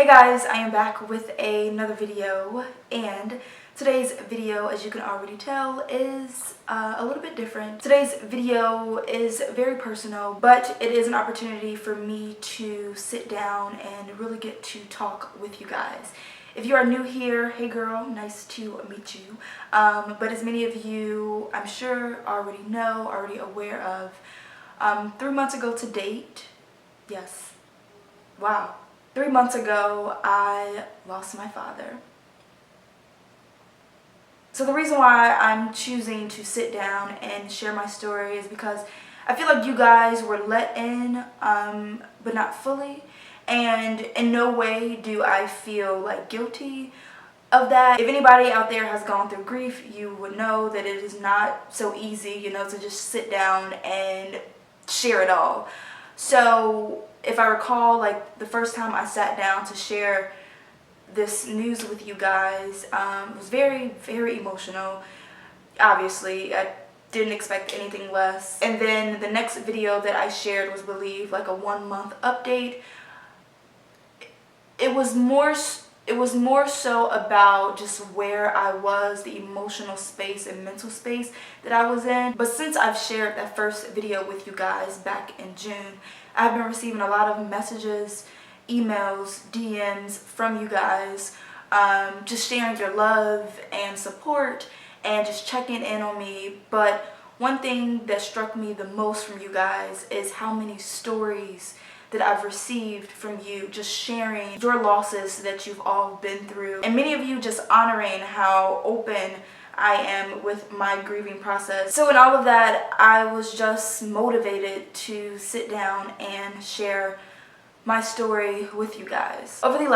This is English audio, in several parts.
Hey guys, I am back with another video, and today's video, as you can already tell, is a little bit different. Today's video is very personal, but it is an opportunity for me to sit down and really get to talk with you guys. If you are new here, hey girl, nice to meet you. But as many of you, I'm sure, already know, already aware of, 3 months ago to date, yes, wow. 3 months ago, I lost my father. So the reason why I'm choosing to sit down and share my story is because I feel like you guys were let in, but not fully. And in no way do I feel like guilty of that. If anybody out there has gone through grief, you would know that it is not so easy, you know, to just sit down and share it all. So if I recall, like the first time I sat down to share this news with you guys, it was very, very emotional. Obviously, I didn't expect anything less. And then the next video that I shared was, believe, like a 1-month update. It was more so about just where I was, the emotional space and mental space that I was in. But since I've shared that first video with you guys back in June, I've been receiving a lot of messages, emails, DMs from you guys, just sharing your love and support and just checking in on me. But one thing that struck me the most from you guys is how many stories that I've received from you, just sharing your losses that you've all been through, and many of you just honoring how open I am with my grieving process. So in all of that, I was just motivated to sit down and share my story with you guys. Over the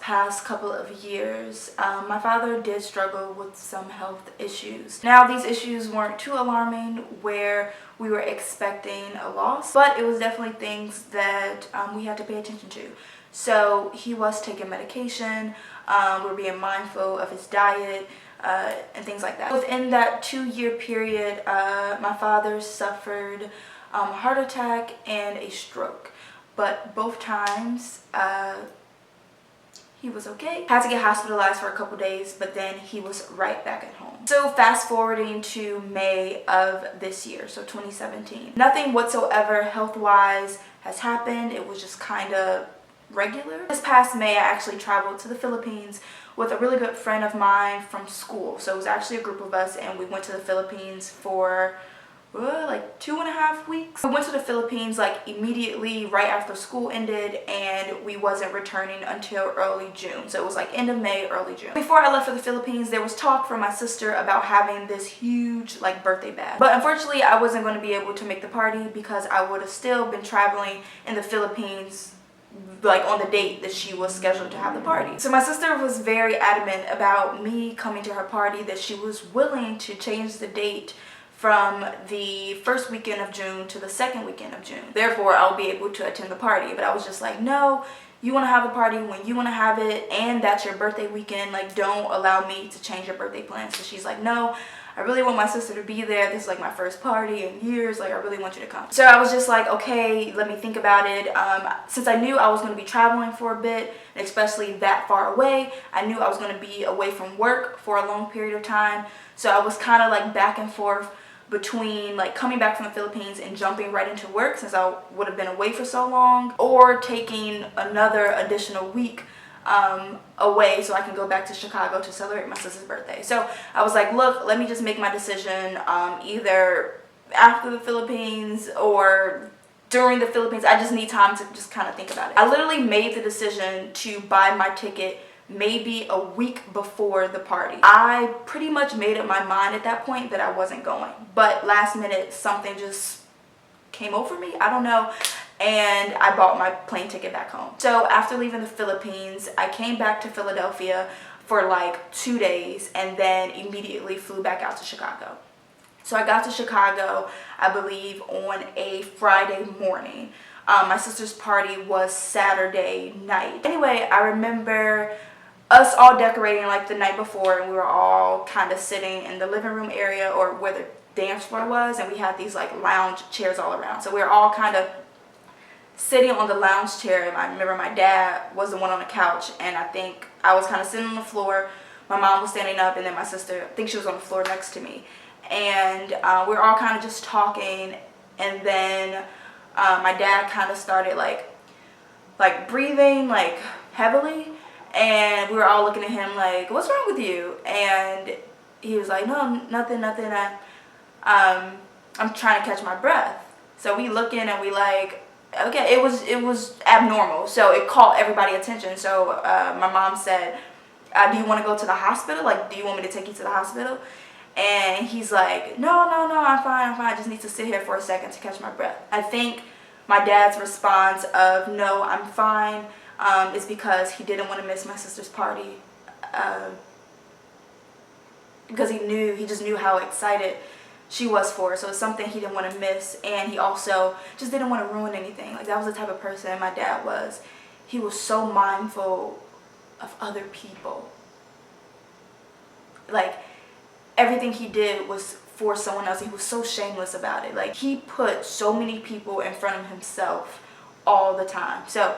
past couple of years, my father did struggle with some health issues. Now, these issues weren't too alarming where we were expecting a loss, but it was definitely things that we had to pay attention to. So he was taking medication, we were being mindful of his diet, and things like that. Within that 2-year period, my father suffered a heart attack and a stroke. But both times, he was okay. Had to get hospitalized for a couple days, but then he was right back at home. So fast forwarding to May of this year, so 2017. Nothing whatsoever health-wise has happened. It was just kind of regular. This past May, I actually traveled to the Philippines with a really good friend of mine from school. So it was actually a group of us, and we went to the Philippines for like 2.5 weeks. We went to the Philippines like immediately right after school ended, and we wasn't returning until early June. So it was like end of May, early June. Before I left for the Philippines, there was talk from my sister about having this huge like birthday bash. But unfortunately, I wasn't going to be able to make the party because I would have still been traveling in the Philippines like on the date that she was scheduled to have the party. So my sister was very adamant about me coming to her party, that she was willing to change the date from the first weekend of June to the second weekend of June. Therefore, I'll be able to attend the party. But I was just like, no, you want to have the party when you want to have it, and that's your birthday weekend. Like, don't allow me to change your birthday plans. So she's like, no, I really want my sister to be there. This is like my first party in years. Like, I really want you to come. So I was just like, okay, let me think about it. Since I knew I was going to be traveling for a bit, and especially that far away, I knew I was going to be away from work for a long period of time. So I was kind of like back and forth between like coming back from the Philippines and jumping right into work since I would have been away for so long, or taking another additional week away so I can go back to Chicago to celebrate my sister's birthday. So I was like, look, let me just make my decision either after the Philippines or during the Philippines. I just need time to just kind of think about it. I literally made the decision to buy my ticket maybe a week before the party. I pretty much made up my mind at that point that I wasn't going, but last minute something just came over me, I don't know, and I bought my plane ticket back home. So after leaving the Philippines, I came back to Philadelphia for like 2 days and then immediately flew back out to Chicago. So I got to Chicago, I believe, on a Friday morning. My sister's party was Saturday night. Anyway, I remember us all decorating like the night before, and we were all kind of sitting in the living room area or where the dance floor was, and we had these like lounge chairs all around. So we were all kind of sitting on the lounge chair, and I remember my dad was the one on the couch, and I think I was kind of sitting on the floor. My mom was standing up, and then my sister, I think she was on the floor next to me. And we were all kind of just talking, and then my dad kind of started like breathing like heavily, and we were all looking at him like, what's wrong with you? And he was like, no, nothing, I'm trying to catch my breath. So we look in and we like, okay, it was abnormal, so it caught everybody's attention. So my mom said, do you want to go to the hospital? Like, do you want me to take you to the hospital? And he's like, no, I'm fine, I just need to sit here for a second to catch my breath. I think my dad's response of, no, I'm fine, is because he didn't want to miss my sister's party. Because he just knew how excited she was for it. So it's something he didn't want to miss, and he also just didn't want to ruin anything. Like, that was the type of person my dad was. He was so mindful of other people. Like, everything he did was for someone else. He was so shameless about it. Like, he put so many people in front of himself all the time. So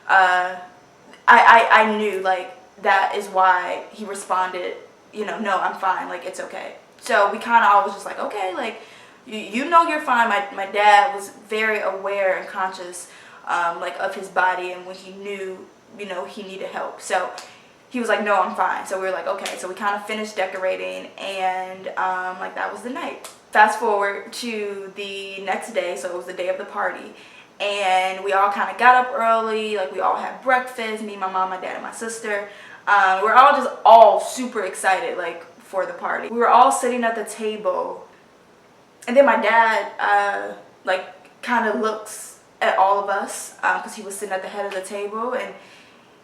I knew, like, that is why he responded, you know, no, I'm fine, like, it's okay. So we kind of all was just like, okay, like, you know you're fine. My dad was very aware and conscious, like, of his body, and when he knew, you know, he needed help. So he was like, no, I'm fine. So we were like, okay. So we kind of finished decorating, and like, that was the night. Fast forward to the next day, so it was the day of the party, and we all kind of got up early. Like, we all had breakfast, me, my mom, my dad, and my sister. We're all super excited, like, for the party. We were all sitting at the table, and then my dad like, kind of looks at all of us, because he was sitting at the head of the table, and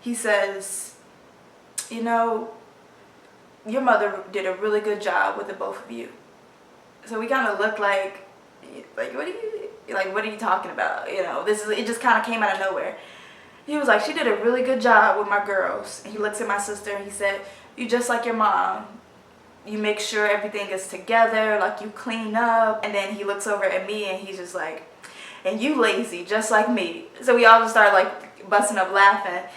he says, you know, your mother did a really good job with the both of you. So we kind of looked like what are you talking about? You know, it just kind of came out of nowhere. He was like, she did a really good job with my girls. And he looks at my sister and he said, you just like your mom. You make sure everything is together, like, you clean up. And then he looks over at me and he's just like, and you lazy, just like me. So we all just started, like, busting up laughing.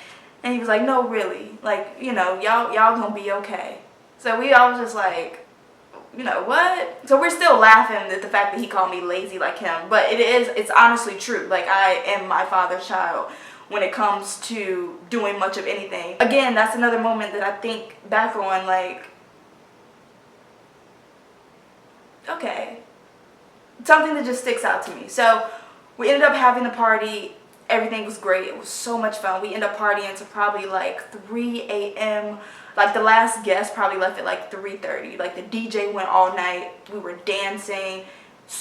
And he was like, no, really, like, you know, y'all gonna be okay. So we all was just like, you know what? So we're still laughing at the fact that he called me lazy like him. But it's honestly true. Like, I am my father's child when it comes to doing much of anything. Again, that's another moment that I think back on, like, okay, something that just sticks out to me. So we ended up having the party. Everything was great. It was so much fun. We ended up partying to probably like 3 a.m. Like, the last guest probably left at like 3:30. Like, the DJ went all night. We were dancing.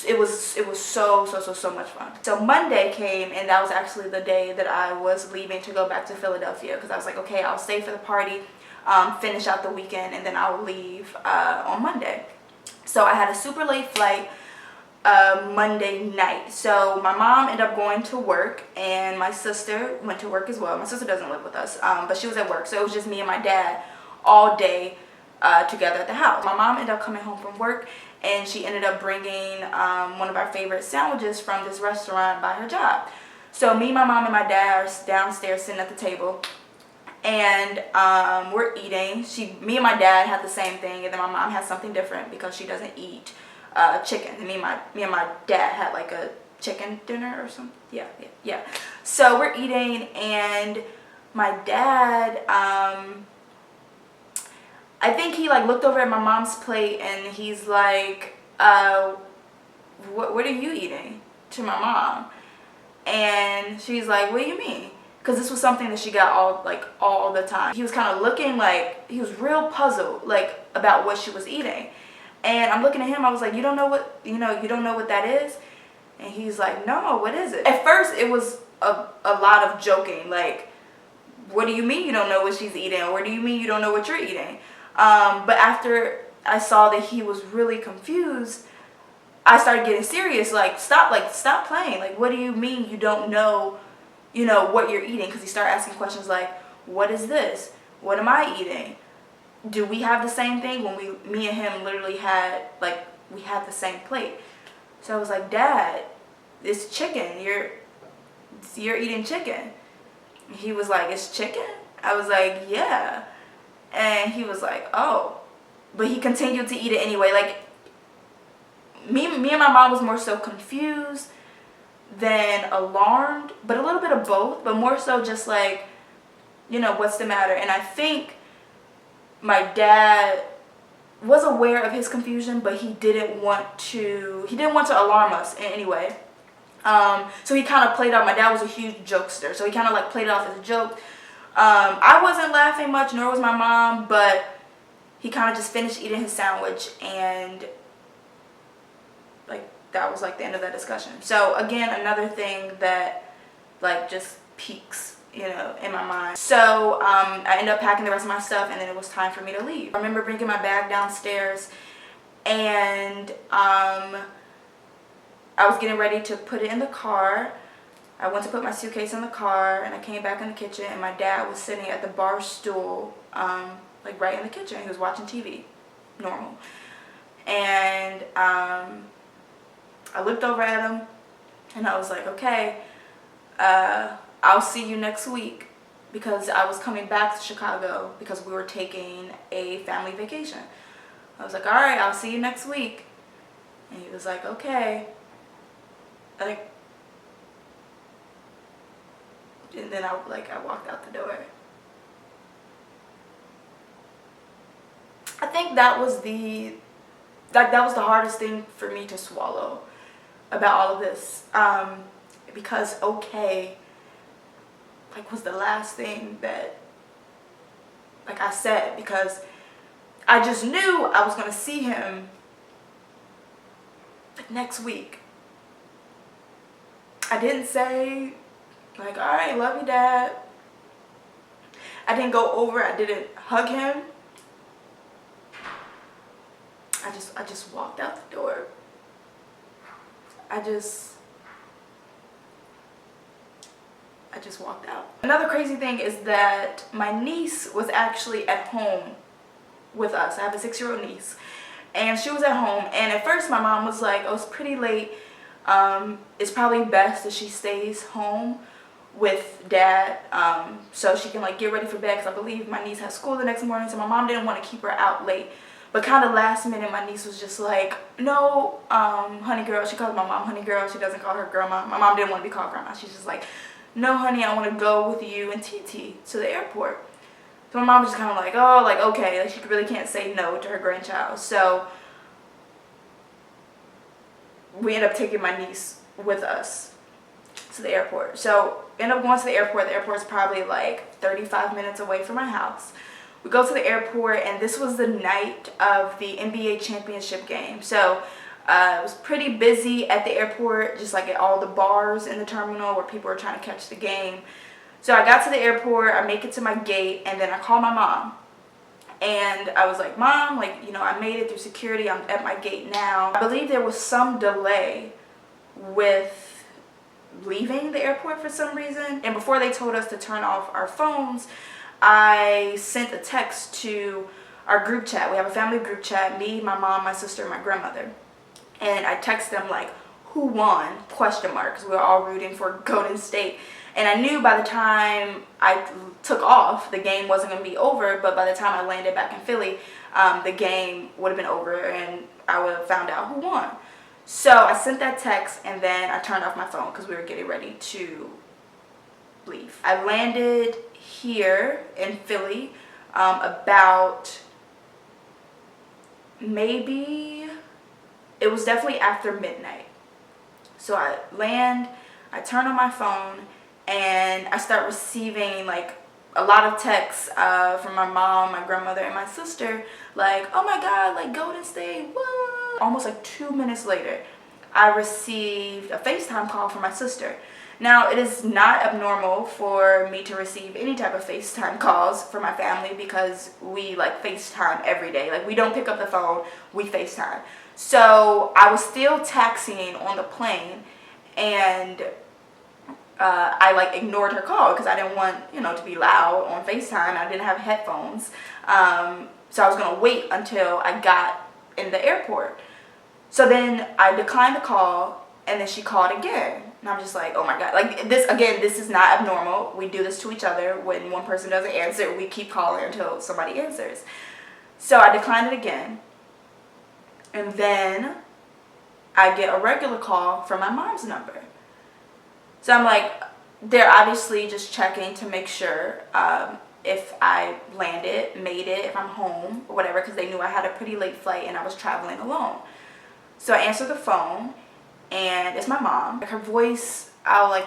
It was so much fun. So Monday came, and that was actually the day that I was leaving to go back to Philadelphia, because I was like, okay, I'll stay for the party, finish out the weekend, and then I'll leave on Monday. So I had a super late flight Monday night. So my mom ended up going to work, and my sister went to work as well. My sister doesn't live with us, but she was at work. So it was just me and my dad all day together at the house. My mom ended up coming home from work, and she ended up bringing one of our favorite sandwiches from this restaurant by her job. So me, my mom, and my dad are downstairs sitting at the table, and we're eating. Me and my dad had the same thing, and then my mom has something different because she doesn't eat chicken. And me and my dad had like a chicken dinner or something. Yeah. So we're eating, and my dad, I think he like looked over at my mom's plate, and he's like, what are you eating? To my mom. And she's like, what do you mean? Because this was something that she got all the time. He was kind of looking like, he was real puzzled, like, about what she was eating. And I'm looking at him, I was like, you don't know what that is? And he's like, no, what is it? At first, it was a lot of joking, like, what do you mean you don't know what she's eating? Or what do you mean you don't know what you're eating? But after I saw that he was really confused, I started getting serious, like, stop playing. Like, what do you mean you don't know, what you're eating? Because he started asking questions like, what is this? What am I eating? Do we have the same thing? When me and him literally had, like, we had the same plate. So I was like, Dad, it's chicken. you're eating chicken. He was like, it's chicken? I was like, yeah. And he was like, oh. But he continued to eat it anyway. Like, me and my mom was more so confused than alarmed, but a little bit of both, but more so just like, you know, what's the matter? And I think my dad was aware of his confusion, but he didn't want to alarm us in any way. So he kind of played out. My dad was a huge jokester, so he kind of like played it off as a joke. I wasn't laughing much, nor was my mom, but he kind of just finished eating his sandwich, and like that was like the end of that discussion. So again, another thing that like just peaks, you know, in my mind. So I ended up packing the rest of my stuff, and then it was time for me to leave. I remember bringing my bag downstairs, and I was getting ready to put it in the car. I went to put my suitcase in the car, and I came back in the kitchen, and my dad was sitting at the bar stool, like right in the kitchen. He was watching TV, normal. And I looked over at him, and I was like, okay, I'll see you next week, because I was coming back to Chicago because we were taking a family vacation. I was like, all right, I'll see you next week. And he was like, okay. Like, and then I walked out the door. I think that was the hardest thing for me to swallow about all of this, because okay, like, was the last thing that like I said, because I just knew I was gonna see him like next week. I didn't say like, all right, love you, Dad. I didn't go over, I didn't hug him. I just walked out the door. I just walked out. Another crazy thing is that my niece was actually at home with us. I have a 6-year-old niece, and she was at home, and at first my mom was like, oh, it's pretty late. It's probably best that she stays home with Dad, so she can like get ready for bed, because I believe my niece has school the next morning, so my mom didn't want to keep her out late. But kind of last minute, my niece was just like, no, honey girl. She calls my mom honey girl. She doesn't call her grandma. My mom didn't want to be called grandma. She's just like, no, honey, I want to go with you and TT to the airport. So my mom was just kind of like, oh, like, okay. Like, she really can't say no to her grandchild. So we ended up taking my niece with us to the airport. So ended up going to the airport. The airport's probably like 35 minutes away from my house. We go to the airport, and this was the night of the NBA championship game. So it was pretty busy at the airport, just like at all the bars in the terminal where people were trying to catch the game. So I got to the airport, I make it to my gate, and then I call my mom. And I was like, Mom, like, you know, I made it through security, I'm at my gate now. I believe there was some delay with leaving the airport for some reason. And before they told us to turn off our phones, I sent a text to our group chat. We have a family group chat, me, my mom, my sister, and my grandmother. And I texted them like, who won? Question mark, because we were all rooting for Golden State. And I knew by the time I took off, the game wasn't going to be over, but by the time I landed back in Philly, the game would have been over, and I would have found out who won. So I sent that text, and then I turned off my phone because we were getting ready to leave. I landed here in Philly about maybe, it was definitely after midnight. So I land, I turn on my phone, and I start receiving like a lot of texts from my mom, my grandmother, and my sister, like, oh my God, like Golden State, what? Almost like 2 minutes later, I received a FaceTime call from my sister. Now, it is not abnormal for me to receive any type of FaceTime calls from my family, because we like FaceTime every day. Like, we don't pick up the phone, we FaceTime. So I was still taxiing on the plane, and I like ignored her call because I didn't want, you know, to be loud on FaceTime. I didn't have headphones. So I was going to wait until I got in the airport. So then I declined the call, and then she called again. And I'm just like, oh my God. Like this, again, this is not abnormal. We do this to each other. When one person doesn't answer, we keep calling until somebody answers. So I declined it again. And then I get a regular call from my mom's number. So I'm like, they're obviously just checking to make sure if I landed, made it, if I'm home or whatever, because they knew I had a pretty late flight and I was traveling alone. So I answer the phone, and it's my mom. Her voice, I'll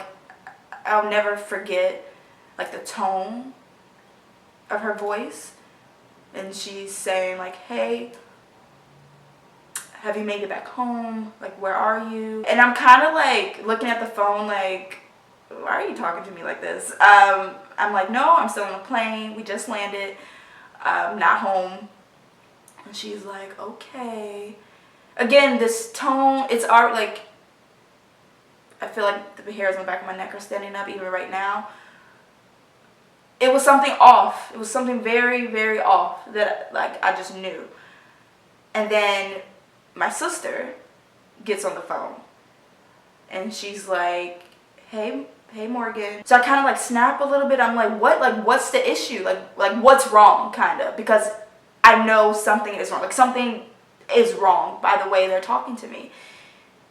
never forget, like the tone of her voice. And she's saying like, hey, have you made it back home? Like, where are you? And I'm kind of like looking at the phone like, why are you talking to me like this? I'm like, no, I'm still on a plane. We just landed. Not home. And she's like, okay. Again, this tone, it's art, like, I feel like the hairs on the back of my neck are standing up even right now. It was something off. It was something very, very off that, like, I just knew. And then my sister gets on the phone. And she's like, hey Morgan. So I kind of like snap a little bit. I'm like, what? Like, what's the issue? Like what's wrong, kind of? Because I know something is wrong. Like, something is wrong by the way they're talking to me.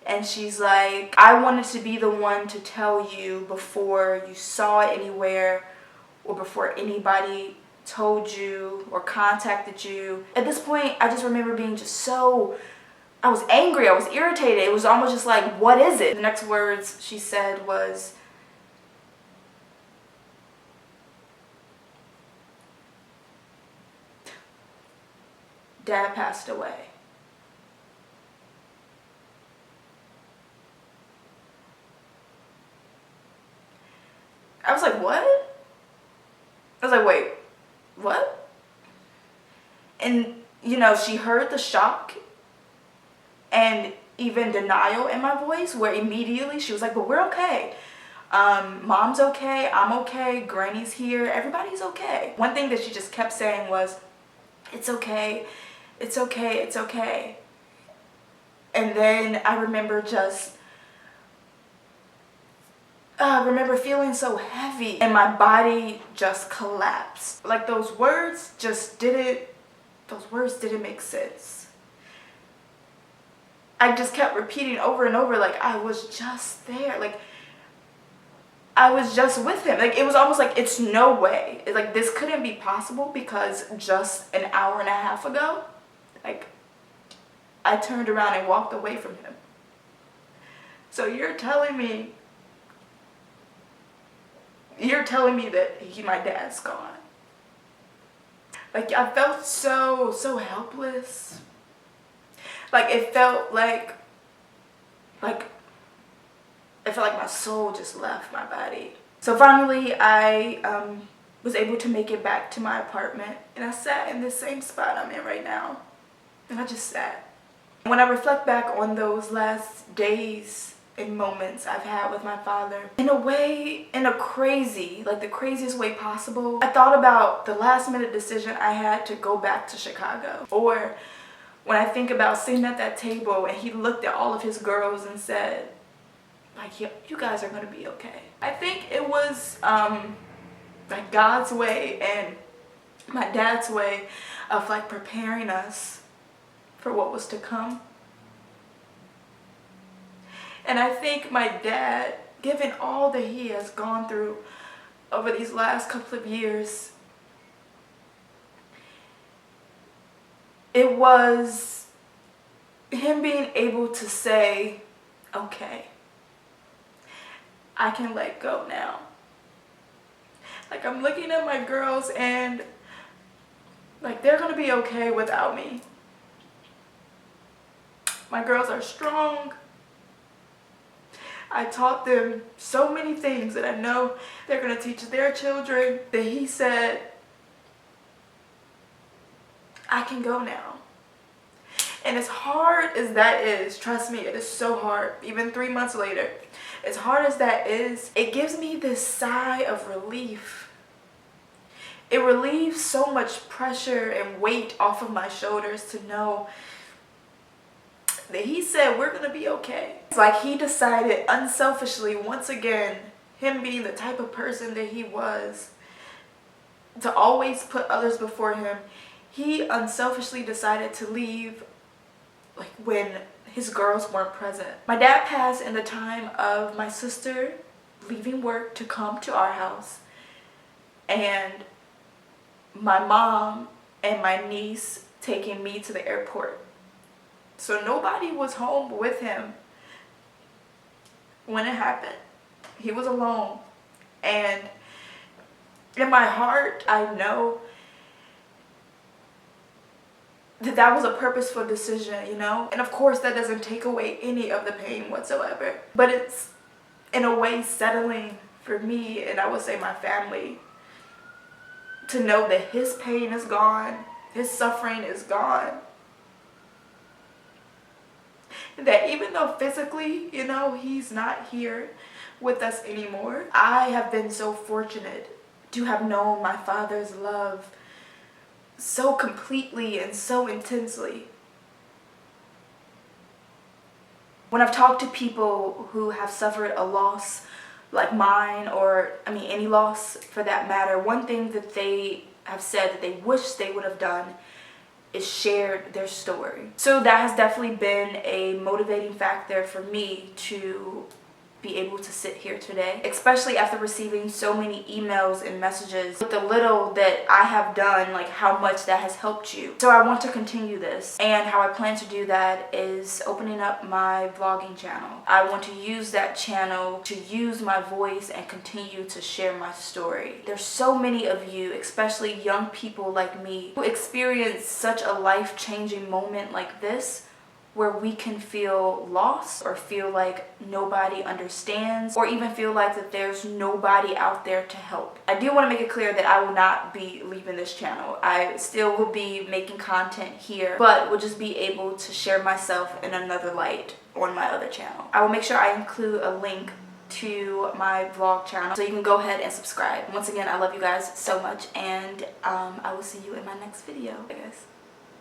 And she's like, I wanted to be the one to tell you before you saw it anywhere or before anybody told you or contacted you. At this point, I just remember being just so, I was angry, I was irritated. It was almost just like, what is it? The next words she said was, Dad passed away. I was like, what? I was like, wait, what? And, you know, she heard the shock and even denial in my voice, where immediately she was like, but we're okay. Mom's okay, I'm okay, Granny's here, everybody's okay. One thing that she just kept saying was, it's okay, it's okay, it's okay. And then I remember just, feeling so heavy and my body just collapsed. Like those words didn't make sense. I just kept repeating over and over, like, I was just there. Like, I was just with him. Like, it was almost like, it's no way. Like, this couldn't be possible because just an hour and a half ago, like, I turned around and walked away from him. So you're telling me that my dad's gone. Like, I felt so helpless. Like, it felt like my soul just left my body. So finally, I was able to make it back to my apartment, and I sat in the same spot I'm in right now. And I just sat. When I reflect back on those last days and moments I've had with my father, in a way, the craziest way possible, I thought about the last minute decision I had to go back to Chicago. Or when I think about sitting at that table and he looked at all of his girls and said, like, you guys are gonna be okay. I think it was like God's way and my dad's way of like preparing us for what was to come. And I think my dad, given all that he has gone through over these last couple of years, it was him being able to say, okay, I can let go now. Like, I'm looking at my girls and like, they're gonna be okay without me. My girls are strong. I taught them so many things that I know they're gonna teach their children, that he said, I can go now. And as hard as that is, trust me, it is so hard, even 3 months later, as hard as that is, it gives me this sigh of relief. It relieves so much pressure and weight off of my shoulders to know that he said we're gonna be okay. It's like he decided unselfishly, once again, him being the type of person that he was, to always put others before him, he unselfishly decided to leave like when his girls weren't present. My dad passed in the time of my sister leaving work to come to our house, and my mom and my niece taking me to the airport. So nobody was home with him when it happened. He was alone. And in my heart, I know that that was a purposeful decision, you know? And of course, that doesn't take away any of the pain whatsoever. But it's, in a way, settling for me, and I would say my family, to know that his pain is gone, his suffering is gone. That even though physically, you know, he's not here with us anymore, I have been so fortunate to have known my father's love so completely and so intensely. When I've talked to people who have suffered a loss like mine, or any loss for that matter, one thing that they have said that they wish they would have done is shared their story. So that has definitely been a motivating factor for me to be able to sit here today, especially after receiving so many emails and messages with the little that I have done, like how much that has helped you. So I want to continue this, and how I plan to do that is opening up my vlogging channel. I want to use that channel to use my voice and continue to share my story. There's so many of you, especially young people like me, who experience such a life-changing moment like this, where we can feel lost or feel like nobody understands, or even feel like that there's nobody out there to help. I do want to make it clear that I will not be leaving this channel. I still will be making content here, but will just be able to share myself in another light on my other channel. I will make sure I include a link to my vlog channel so you can go ahead and subscribe. Once again, I love you guys so much, and I will see you in my next video, I guess.